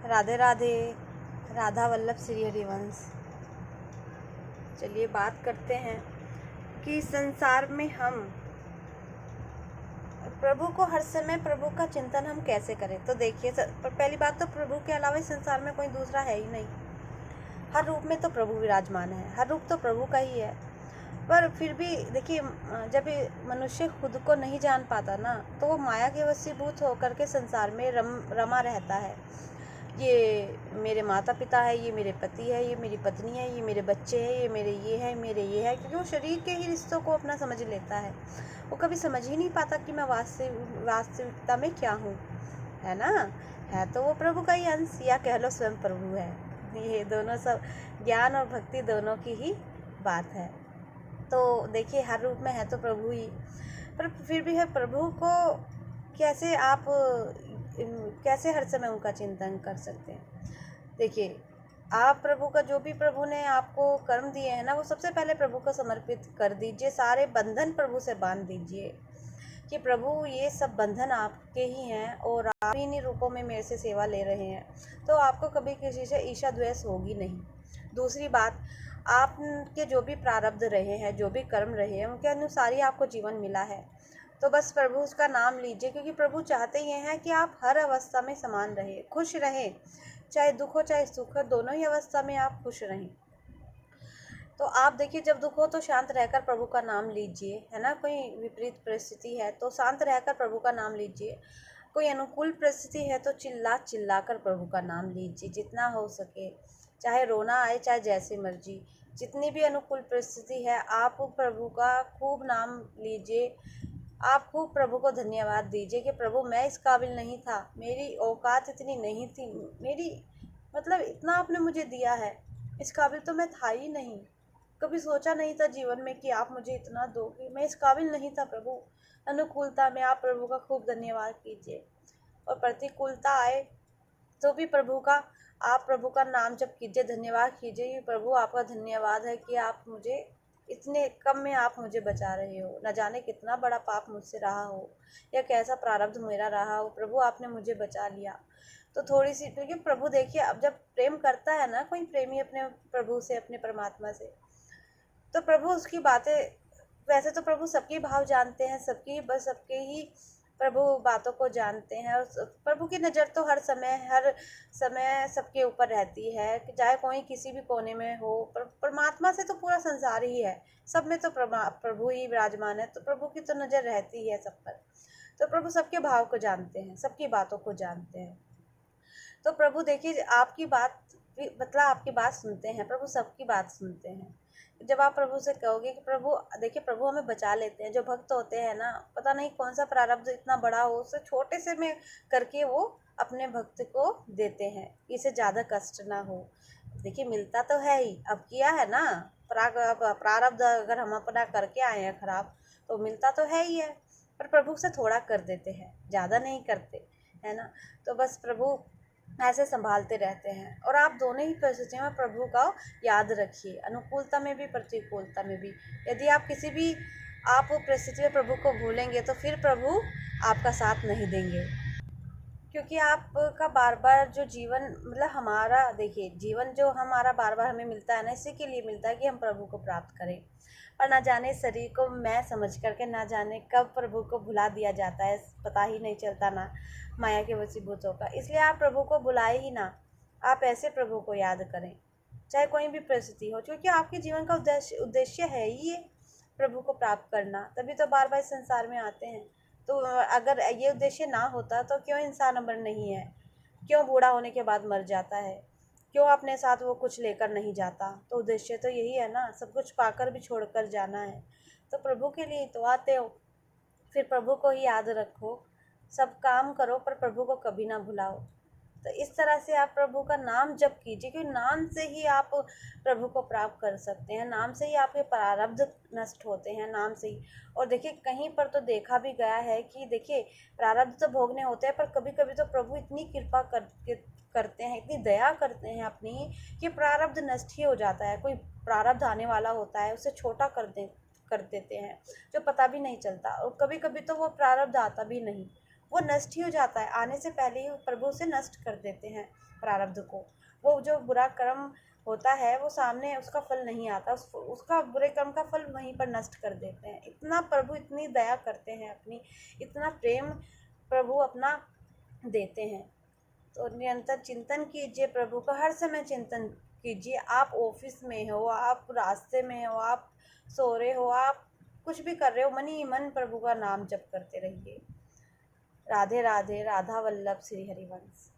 राधे राधे। राधा वल्लभ श्री हरिवंश। चलिए बात करते हैं कि संसार में हम प्रभु को हर समय प्रभु का चिंतन हम कैसे करें। तो देखिए, पहली बात तो प्रभु के अलावा इस संसार में कोई दूसरा है ही नहीं। हर रूप में तो प्रभु विराजमान है, हर रूप तो प्रभु का ही है। पर फिर भी देखिए, जब मनुष्य खुद को नहीं जान पाता ना, तो वो माया के वशीभूत होकर के संसार में रमा रहता है। ये मेरे माता पिता है, ये मेरे पति है, ये मेरी पत्नी है, ये मेरे बच्चे हैं, ये मेरे ये है, मेरे ये है, क्योंकि वो शरीर के ही रिश्तों को अपना समझ लेता है। वो कभी समझ ही नहीं पाता कि मैं वास्तविकता में क्या हूँ, है ना। है तो वो प्रभु का ही अंश, या कह लो स्वयं प्रभु है। ये दोनों सब, ज्ञान और भक्ति दोनों की ही बात है। तो देखिए, हर रूप में है तो प्रभु ही, पर फिर भी है प्रभु को कैसे हर समय उनका चिंतन कर सकते हैं। देखिए, आप प्रभु का जो भी प्रभु ने आपको कर्म दिए हैं ना, वो सबसे पहले प्रभु को समर्पित कर दीजिए। सारे बंधन प्रभु से बांध दीजिए कि प्रभु ये सब बंधन आपके ही हैं और आप इन्हीं रूपों में मेरे से सेवा ले रहे हैं, तो आपको कभी किसी से ईर्ष्या द्वेष होगी नहीं। दूसरी बात, आपके जो भी प्रारब्ध रहे हैं, जो भी कर्म रहे हैं, उनके अनुसार ही आपको जीवन मिला है। तो बस प्रभु उसका नाम लीजिए, क्योंकि प्रभु चाहते ये हैं कि आप हर अवस्था में समान रहे, खुश रहें। चाहे दुख हो चाहे सुख हो, दोनों ही अवस्था में आप खुश रहें। तो आप देखिए, जब दुख हो तो शांत रहकर प्रभु का नाम लीजिए, है ना। कोई विपरीत परिस्थिति है तो शांत रहकर प्रभु का नाम लीजिए। कोई अनुकूल परिस्थिति है तो चिल्ला चिल्ला कर प्रभु का नाम लीजिए जितना हो सके। चाहे रोना आए, चाहे जैसी मर्जी, जितनी भी अनुकूल परिस्थिति है, आप प्रभु का खूब नाम लीजिए। आप खूब प्रभु को धन्यवाद दीजिए कि प्रभु, मैं इस काबिल नहीं था, मेरी औकात इतनी नहीं थी, मेरी मतलब इतना आपने मुझे दिया है, इस काबिल तो मैं था ही नहीं। कभी सोचा नहीं था जीवन में कि आप मुझे इतना दोगे, मैं इस काबिल नहीं था प्रभु। अनुकूलता में आप प्रभु का खूब धन्यवाद कीजिए, और प्रतिकूलता आए तो भी प्रभु का आप प्रभु का नाम जप कीजिए, धन्यवाद कीजिए कि प्रभु, आपका धन्यवाद है कि आप मुझे इतने कम में आप मुझे बचा रहे हो। न जाने कितना बड़ा पाप मुझसे रहा हो या कैसा प्रारब्ध मेरा रहा हो, प्रभु आपने मुझे बचा लिया। तो थोड़ी सी, क्योंकि प्रभु देखिए, अब जब प्रेम करता है ना कोई प्रेमी अपने प्रभु से, अपने परमात्मा से, तो प्रभु उसकी बातें, वैसे तो प्रभु सबकी भाव जानते हैं, सबके ही प्रभु बातों को जानते हैं। और प्रभु की नज़र तो हर समय सबके ऊपर रहती है, कि चाहे कोई किसी भी कोने में हो। परमात्मा से तो पूरा संसार ही है, सब में तो प्रभु ही विराजमान है, तो प्रभु की तो नज़र रहती है सब पर। तो प्रभु सबके भाव को जानते हैं, सबकी बातों को जानते हैं। तो प्रभु देखिए, आपकी बात सुनते हैं, प्रभु सबकी बात सुनते हैं। जब आप प्रभु से कहोगे कि प्रभु देखिए, प्रभु हमें बचा लेते हैं। जो भक्त होते हैं ना, पता नहीं कौन सा प्रारब्ध इतना बड़ा हो, उसे छोटे से में करके वो अपने भक्त को देते हैं, इसे ज़्यादा कष्ट ना हो। देखिए, मिलता तो है ही, अब किया है ना, प्रारब्ध अगर हम अपना करके आए हैं खराब, तो मिलता तो है ही है। पर प्रभु से थोड़ा कर देते हैं, ज़्यादा नहीं करते, है ना। तो बस प्रभु ऐसे संभालते रहते हैं। और आप दोनों ही परिस्थितियों में प्रभु का याद रखिए, अनुकूलता में भी प्रतिकूलता में भी। यदि आप किसी भी आप परिस्थिति में प्रभु को भूलेंगे, तो फिर प्रभु आपका साथ नहीं देंगे। क्योंकि आपका बार बार जो जीवन, मतलब हमारा देखिए, जीवन जो हमारा बार बार हमें मिलता है ना, इसी के लिए मिलता है कि हम प्रभु को प्राप्त करें। और ना जाने शरीर को मैं समझ करके ना जाने कब प्रभु को भुला दिया जाता है, पता ही नहीं चलता ना, माया के वशीभूत होकर। इसलिए आप प्रभु को भुलाए ही ना, आप ऐसे प्रभु को याद करें, चाहे कोई भी परिस्थिति हो, क्योंकि आपके जीवन का उद्देश्य है ही ये, प्रभु को प्राप्त करना। तभी तो बार बार इस संसार में आते हैं। तो अगर ये उद्देश्य ना होता तो क्यों इंसान अमर नहीं है, क्यों बूढ़ा होने के बाद मर जाता है, क्यों अपने साथ वो कुछ लेकर नहीं जाता। तो उद्देश्य तो यही है ना, सब कुछ पाकर भी छोड़कर जाना है। तो प्रभु के लिए तो आते हो, फिर प्रभु को ही याद रखो, सब काम करो, पर प्रभु को कभी ना भुलाओ। तो इस तरह से आप प्रभु का नाम जप कीजिए, क्योंकि नाम से ही आप प्रभु को प्राप्त कर सकते हैं, नाम से ही आपके प्रारब्ध नष्ट होते हैं, नाम से ही। और देखिए, कहीं पर तो देखा भी गया है कि देखिए, प्रारब्ध तो भोगने होते हैं, पर कभी कभी तो प्रभु इतनी कृपा करते हैं, इतनी दया करते हैं अपनी, कि प्रारब्ध नष्ट ही हो जाता है। कोई प्रारब्ध आने वाला होता है, उसे छोटा कर देते हैं, जो पता भी नहीं चलता। और कभी कभी तो वो प्रारब्ध आता भी नहीं, वो नष्ट ही हो जाता है, आने से पहले ही प्रभु उसे नष्ट कर देते हैं प्रारब्ध को। वो जो बुरा कर्म होता है वो सामने उसका फल नहीं आता, उसका बुरे कर्म का फल वहीं पर नष्ट कर देते हैं। इतना प्रभु इतनी दया करते हैं अपनी, इतना प्रेम प्रभु अपना देते हैं। तो निरंतर चिंतन कीजिए प्रभु का, हर समय चिंतन कीजिए। आप ऑफिस में हो, आप रास्ते में हो, आप सो रहे हो, आप कुछ भी कर रहे हो, मन ही मन प्रभु का नाम जप करते रहिए। राधे राधे। राधा वल्लभ श्री हरिवंश।